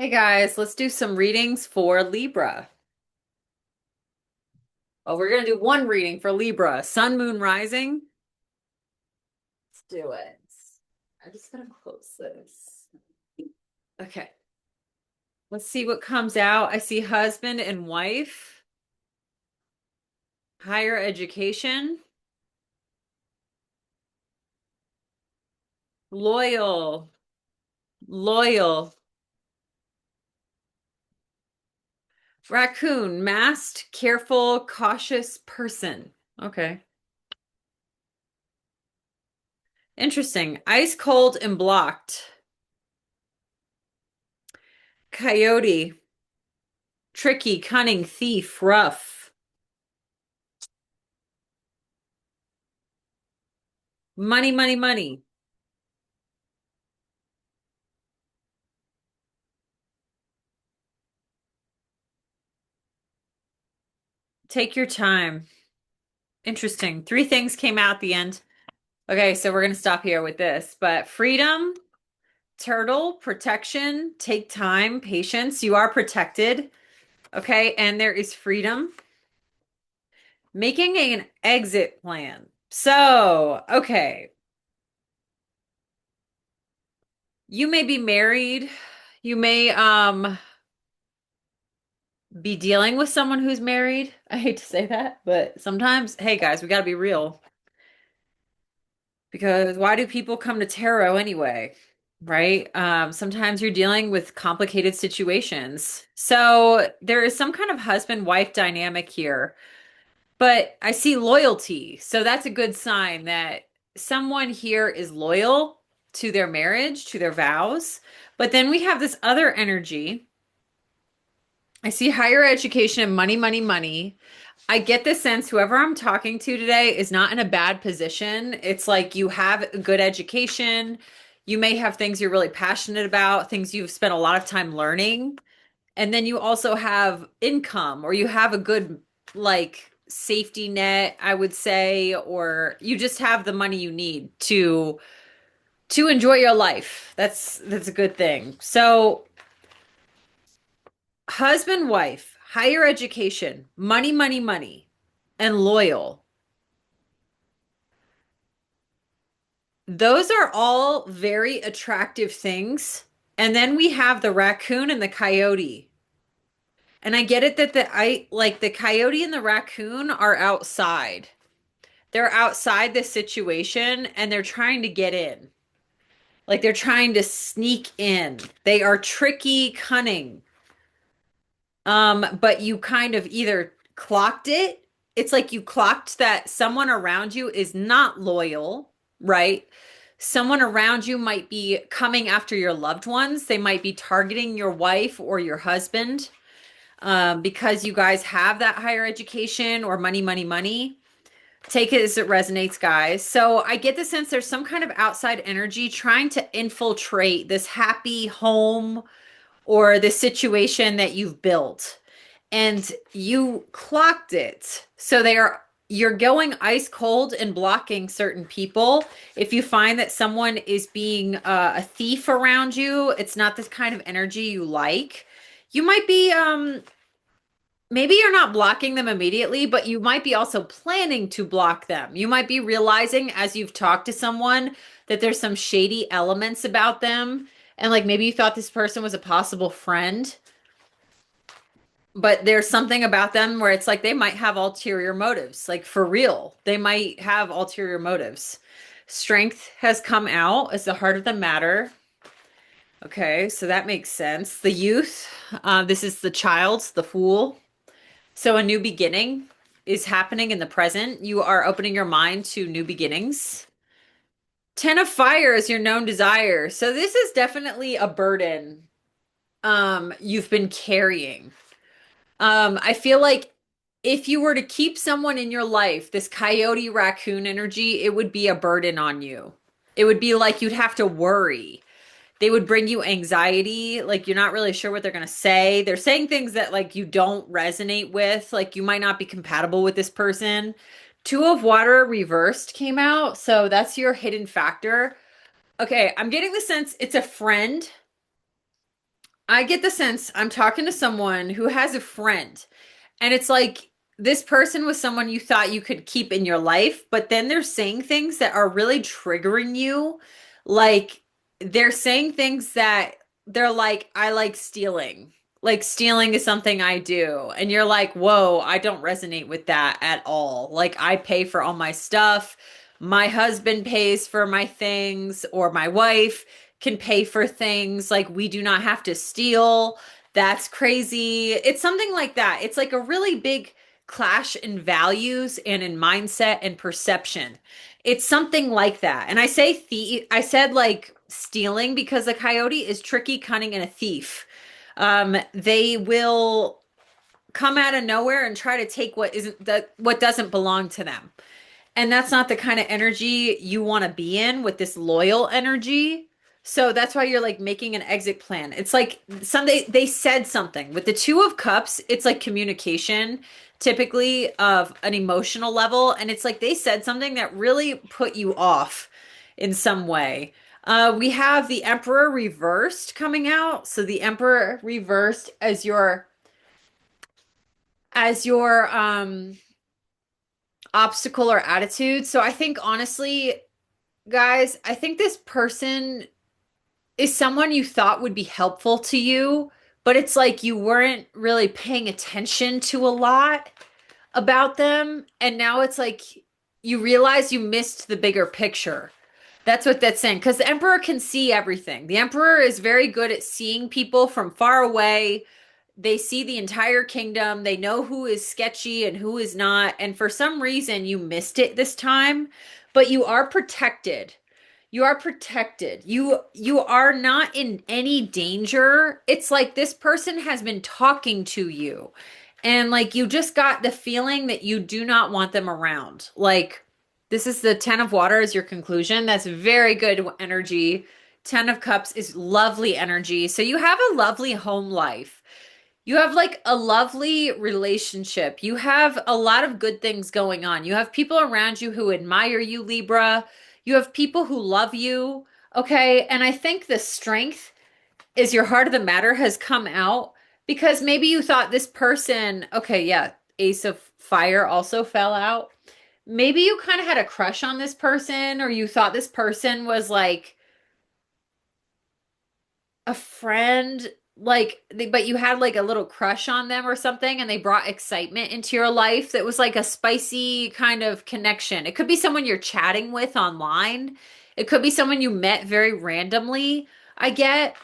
Hey guys, let's do some readings for Libra. Oh, we're gonna do one reading for Libra, Sun, Moon, Rising. Let's do it. I'm just gonna close this. Okay, let's see what comes out. I see husband and wife, higher education, loyal, loyal, raccoon, masked, careful, cautious person. Okay, interesting. Ice cold and blocked. Coyote, tricky, cunning, thief, rough. Money, money, money. Take your time. Interesting. Three things came out at the end. Okay, so we're going to stop here with this. But freedom, turtle, protection, take time, patience. You are protected. Okay, and there is freedom. Making an exit plan. So, okay, you may be married. You may be dealing with someone who's married. I hate to say that, but sometimes, hey guys, we got to be real. Because why do people come to tarot anyway? Right? Sometimes you're dealing with complicated situations. So there is some kind of husband-wife dynamic here, but I see loyalty. So that's a good sign that someone here is loyal to their marriage, to their vows. But then we have this other energy. I see higher education and money, money, money. I get the sense whoever I'm talking to today is not in a bad position. It's like you have a good education. You may have things you're really passionate about, things you've spent a lot of time learning. And then you also have income or you have a good like safety net, I would say, or you just have the money you need to enjoy your life. That's a good thing. So husband, wife, higher education, money, money, money, and loyal. Those are all very attractive things. And then we have the raccoon and the coyote. And I get it that the coyote and the raccoon are outside. They're outside the situation and they're trying to get in. Like they're trying to sneak in. They are tricky, cunning. But you kind of either clocked it. It's like you clocked that someone around you is not loyal, right? Someone around you might be coming after your loved ones. They might be targeting your wife or your husband, because you guys have that higher education or money, money, money. Take it as it resonates, guys. So I get the sense there's some kind of outside energy trying to infiltrate this happy home or the situation that you've built and you clocked it. So you're going ice cold and blocking certain people. If you find that someone is being a thief around you, it's not this kind of energy you like. You might be maybe you're not blocking them immediately, but you might be also planning to block them. You might be realizing as you've talked to someone that there's some shady elements about them and like maybe you thought this person was a possible friend, but there's something about them where it's like they might have ulterior motives, like for real. They might have ulterior motives. Strength has come out as the heart of the matter. Okay, so that makes sense. The youth, this is the child, the fool. So a new beginning is happening in the present. You are opening your mind to new beginnings. Ten of Fire is your known desire. So this is definitely a burden you've been carrying. I feel like if you were to keep someone in your life, this coyote raccoon energy, it would be a burden on you. It would be like you'd have to worry. They would bring you anxiety, like you're not really sure what they're going to say. They're saying things that like you don't resonate with, like you might not be compatible with this person. Two of Water reversed came out, so that's your hidden factor. Okay, I'm getting the sense it's a friend. I get the sense I'm talking to someone who has a friend, and it's like this person was someone you thought you could keep in your life, but then they're saying things that are really triggering you. Like they're saying things that they're like, I like stealing. Like stealing is something I do. And you're like, whoa, I don't resonate with that at all. Like I pay for all my stuff. My husband pays for my things, or my wife can pay for things. Like we do not have to steal. That's crazy. It's something like that. It's like a really big clash in values and in mindset and perception. It's something like that. And I say I said like stealing because the coyote is tricky, cunning, and a thief. They will come out of nowhere and try to take what doesn't belong to them. And that's not the kind of energy you want to be in with this loyal energy. So that's why you're like making an exit plan. It's like Sunday they said something. With the Two of Cups, it's like communication, typically of an emotional level. And it's like they said something that really put you off in some way. We have the Emperor reversed coming out. So the Emperor reversed as your obstacle or attitude. So I think honestly, guys, I think this person is someone you thought would be helpful to you, but it's like you weren't really paying attention to a lot about them. And now it's like you realize you missed the bigger picture. That's what that's saying. Because the Emperor can see everything. The Emperor is very good at seeing people from far away. They see the entire kingdom. They know who is sketchy and who is not. And for some reason, you missed it this time, but you are protected. You are protected. You are not in any danger. It's like this person has been talking to you, and like you just got the feeling that you do not want them around. Like this is the 10 of water is your conclusion. That's very good energy. 10 of cups is lovely energy. So you have a lovely home life. You have like a lovely relationship. You have a lot of good things going on. You have people around you who admire you, Libra. You have people who love you. Okay. And I think the strength is your heart of the matter has come out because maybe you thought this person, okay, yeah, Ace of Fire also fell out. Maybe you kind of had a crush on this person, or you thought this person was like a friend, like but you had like a little crush on them or something, and they brought excitement into your life that was like a spicy kind of connection. It could be someone you're chatting with online. It could be someone you met very randomly. I get,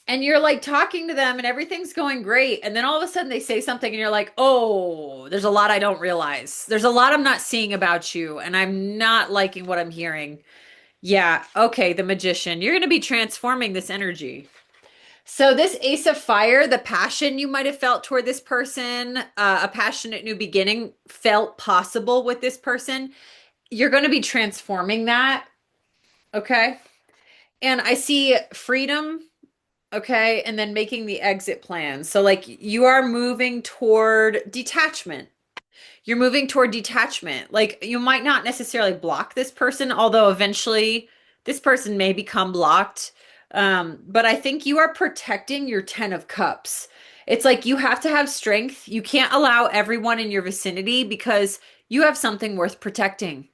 and you're like talking to them and everything's going great, and then all of a sudden they say something and you're like, oh, there's a lot I don't realize. There's a lot I'm not seeing about you, and I'm not liking what I'm hearing. Yeah, okay, the magician. You're going to be transforming this energy. So this Ace of Fire, the passion you might have felt toward this person, a passionate new beginning felt possible with this person. You're going to be transforming that, okay? And I see freedom, okay, and then making the exit plan. So like you are moving toward detachment. You're moving toward detachment. Like you might not necessarily block this person, although eventually this person may become blocked. But I think you are protecting your 10 of cups. It's like you have to have strength. You can't allow everyone in your vicinity because you have something worth protecting.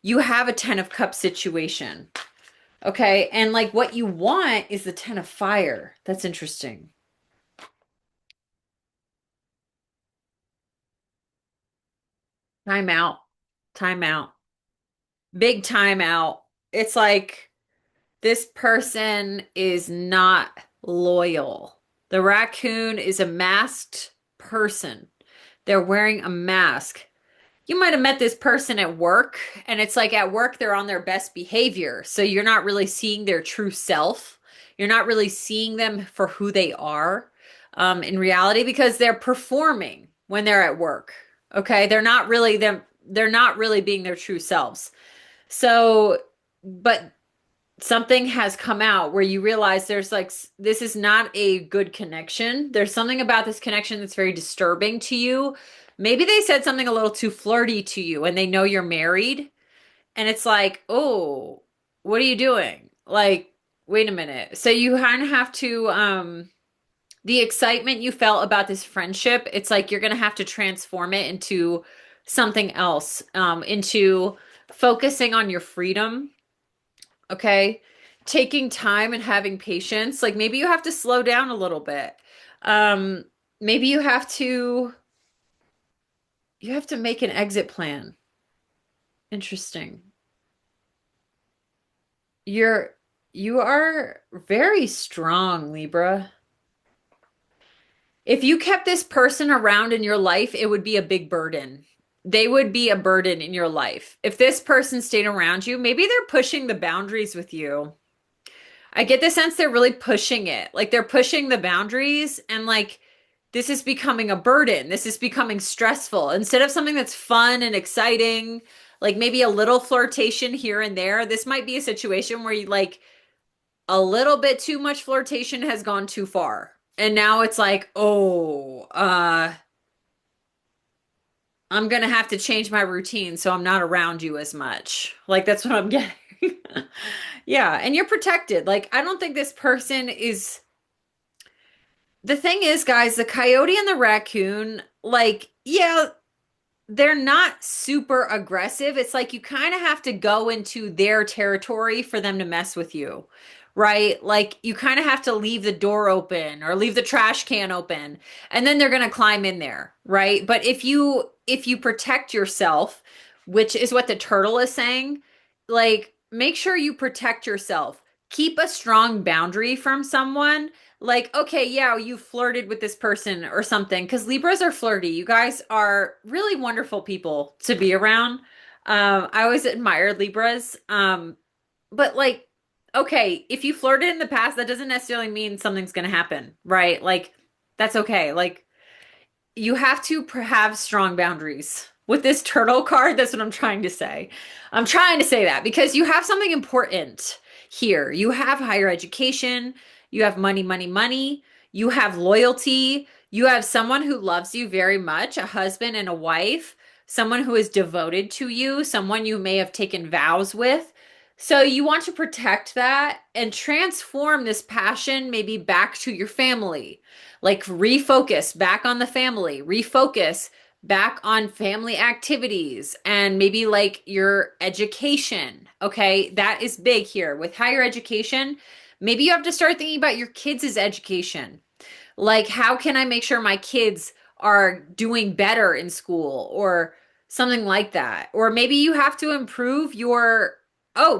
You have a 10 of cups situation. Okay. And like what you want is the 10 of fire. That's interesting. Time out. Time out. Big time out. It's like this person is not loyal. The raccoon is a masked person. They're wearing a mask. You might have met this person at work, and it's like at work they're on their best behavior. So you're not really seeing their true self. You're not really seeing them for who they are in reality because they're performing when they're at work. Okay, they're not really them. They're not really being their true selves. So, but something has come out where you realize there's like this is not a good connection. There's something about this connection that's very disturbing to you. Maybe they said something a little too flirty to you and they know you're married, and it's like, "Oh, what are you doing?" Like, wait a minute. So you kind of have to the excitement you felt about this friendship, it's like you're going to have to transform it into something else, into focusing on your freedom, okay? Taking time and having patience. Like maybe you have to slow down a little bit. Um, maybe you have to make an exit plan. Interesting. You're you are very strong, Libra. If you kept this person around in your life, it would be a big burden. They would be a burden in your life. If this person stayed around you, maybe they're pushing the boundaries with you. I get the sense they're really pushing it. Like they're pushing the boundaries and like this is becoming a burden. This is becoming stressful. Instead of something that's fun and exciting, like maybe a little flirtation here and there, this might be a situation where you like a little bit too much flirtation has gone too far. And now it's like, oh, I'm gonna have to change my routine so I'm not around you as much. Like that's what I'm getting. Yeah, and you're protected. Like I don't think this person is the thing is, guys, the coyote and the raccoon, like, yeah, they're not super aggressive. It's like you kind of have to go into their territory for them to mess with you, right? Like you kind of have to leave the door open or leave the trash can open, and then they're going to climb in there, right? But if you protect yourself, which is what the turtle is saying, like make sure you protect yourself. Keep a strong boundary from someone like, okay, yeah, you flirted with this person or something, because Libras are flirty. You guys are really wonderful people to be around. I always admired Libras. But like, okay, if you flirted in the past, that doesn't necessarily mean something's gonna happen, right? Like, that's okay. Like, you have to have strong boundaries. With this turtle card, that's what I'm trying to say. I'm trying to say that because you have something important here. You have higher education, you have money, money, money, you have loyalty, you have someone who loves you very much, a husband and a wife, someone who is devoted to you, someone you may have taken vows with. So you want to protect that and transform this passion maybe back to your family, like refocus back on the family, refocus back on family activities and maybe like your education. Okay, that is big here. With higher education, maybe you have to start thinking about your kids' education. Like, how can I make sure my kids are doing better in school or something like that? Or maybe you have to improve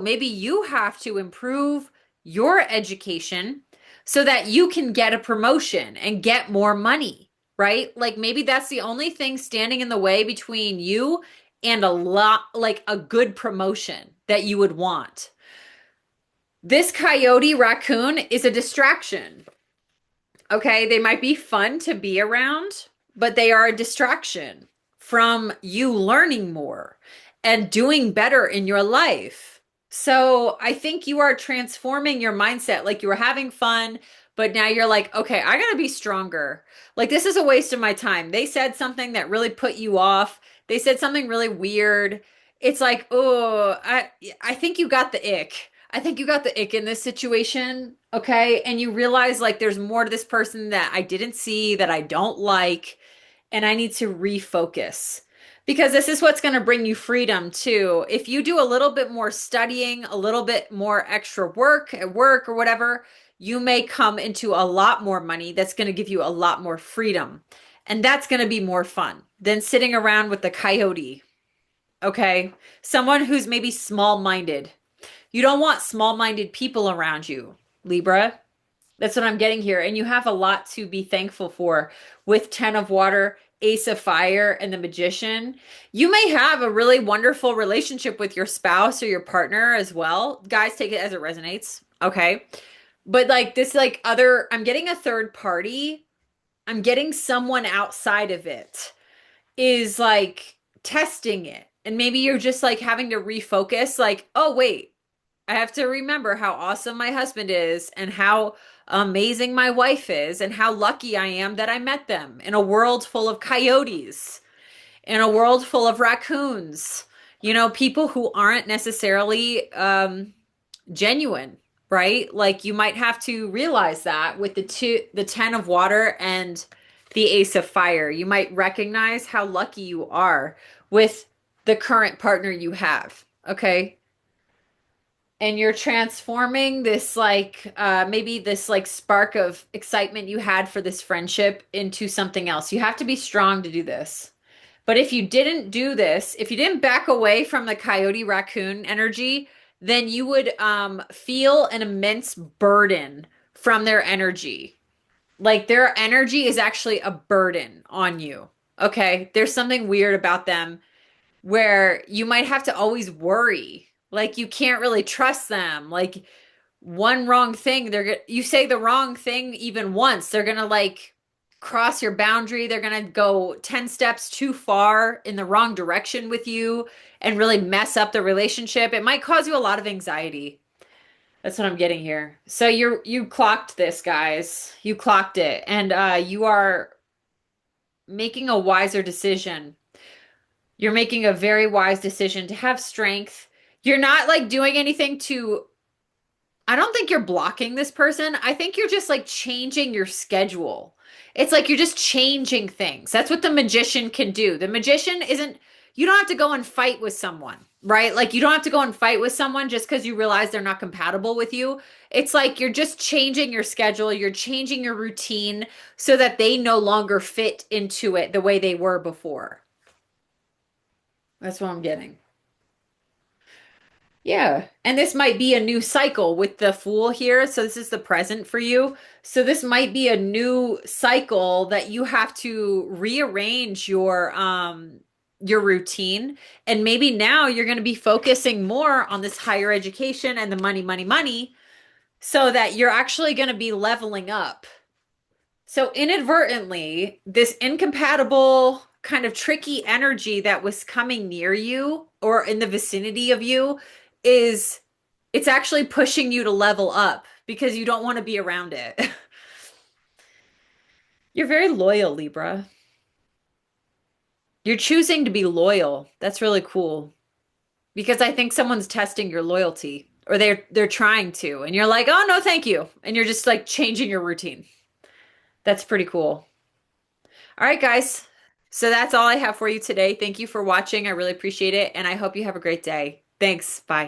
maybe you have to improve your education so that you can get a promotion and get more money, right? Like maybe that's the only thing standing in the way between you and like a good promotion that you would want. This coyote raccoon is a distraction. Okay, they might be fun to be around, but they are a distraction from you learning more and doing better in your life. So I think you are transforming your mindset. Like you were having fun, but now you're like, okay, I gotta be stronger. Like this is a waste of my time. They said something that really put you off. They said something really weird. It's like, oh, I think you got the ick. I think you got the ick in this situation, okay? And you realize like there's more to this person that I didn't see, that I don't like, and I need to refocus. Because this is what's going to bring you freedom too. If you do a little bit more studying, a little bit more extra work at work or whatever, you may come into a lot more money that's going to give you a lot more freedom. And that's going to be more fun than sitting around with the coyote, okay? Someone who's maybe small-minded. You don't want small-minded people around you, Libra. That's what I'm getting here. And you have a lot to be thankful for with 10 of water, ace of fire, and the magician. You may have a really wonderful relationship with your spouse or your partner as well. Guys, take it as it resonates. Okay. But like this, like I'm getting a third party. I'm getting someone outside of it is like testing it. And maybe you're just like having to refocus, like, oh, wait, I have to remember how awesome my husband is and how amazing my wife is and how lucky I am that I met them in a world full of coyotes, in a world full of raccoons, people who aren't necessarily genuine. right? Like you might have to realize that with the 10 of water and the ace of fire. You might recognize how lucky you are with the current partner you have. Okay. And you're transforming this like maybe this like spark of excitement you had for this friendship into something else. You have to be strong to do this. But if you didn't do this, if you didn't back away from the coyote raccoon energy, then you would feel an immense burden from their energy. Like their energy is actually a burden on you. Okay. There's something weird about them where you might have to always worry. Like you can't really trust them. Like one wrong thing, you say the wrong thing even once, they're gonna like cross your boundary. They're gonna go 10 steps too far in the wrong direction with you and really mess up the relationship. It might cause you a lot of anxiety. That's what I'm getting here. So you clocked this, guys. You clocked it. And you are making a wiser decision. You're making a very wise decision to have strength. You're not like doing anything to I don't think you're blocking this person. I think you're just like changing your schedule. It's like you're just changing things. That's what the magician can do. The magician isn't, you don't have to go and fight with someone, right? Like you don't have to go and fight with someone just because you realize they're not compatible with you. It's like you're just changing your schedule, you're changing your routine so that they no longer fit into it the way they were before. That's what I'm getting. Yeah. And this might be a new cycle with the Fool here. So this is the present for you. So this might be a new cycle that you have to rearrange your routine. And maybe now you're going to be focusing more on this higher education and the money, money, money, so that you're actually going to be leveling up. So inadvertently, this incompatible kind of tricky energy that was coming near you or in the vicinity of you is it's actually pushing you to level up because you don't want to be around it. You're very loyal, Libra. You're choosing to be loyal. That's really cool because I think someone's testing your loyalty or they're trying to and you're like, "Oh no, thank you." And you're just like changing your routine. That's pretty cool. All right, guys. So that's all I have for you today. Thank you for watching. I really appreciate it. And I hope you have a great day. Thanks. Bye.